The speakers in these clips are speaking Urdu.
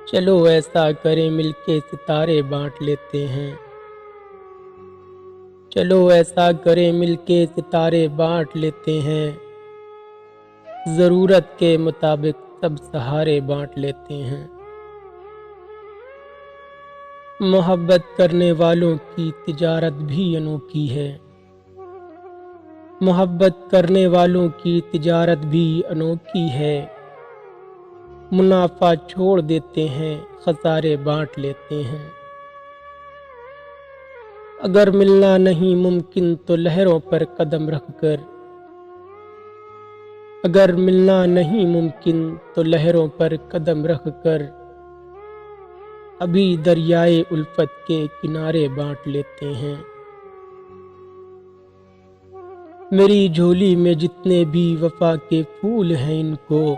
چلو ایسا کریں مل کے ستارے بانٹ لیتے ہیں، چلو ایسا کریں مل کے ستارے بانٹ لیتے ہیں، ضرورت کے مطابق سب سہارے بانٹ لیتے ہیں۔ محبت کرنے والوں کی تجارت بھی انوکھی ہے، محبت کرنے والوں کی تجارت بھی انوکھی ہے، منافع چھوڑ دیتے ہیں خسارے بانٹ لیتے ہیں۔ اگر ملنا نہیں ممکن تو لہروں پر قدم رکھ کر، اگر ملنا نہیں ممکن تو لہروں پر قدم رکھ کر، ابھی دریائے الفت کے کنارے بانٹ لیتے ہیں۔ میری جھولی میں جتنے بھی وفا کے پھول ہیں ان کو،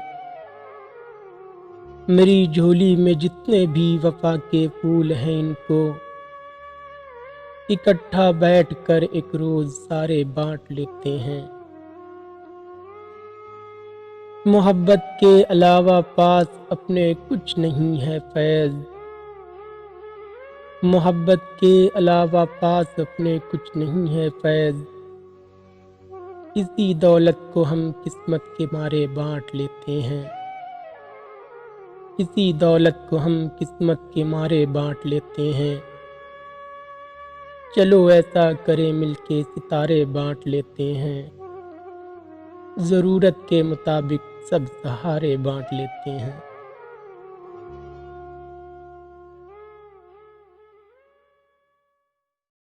میری جھولی میں جتنے بھی وفا کے پھول ہیں ان کو، اکٹھا بیٹھ کر ایک روز سارے بانٹ لیتے ہیں۔ محبت کے علاوہ پاس اپنے کچھ نہیں ہے فیض، محبت کے علاوہ پاس اپنے کچھ نہیں ہے فیض، اسی دولت کو ہم قسمت کے مارے بانٹ لیتے ہیں، اسی دولت کو ہم قسمت کے مارے بانٹ لیتے ہیں۔ چلو ایسا کریں مل کے ستارے بانٹ لیتے ہیں، ضرورت کے مطابق سب سہارے بانٹ لیتے ہیں۔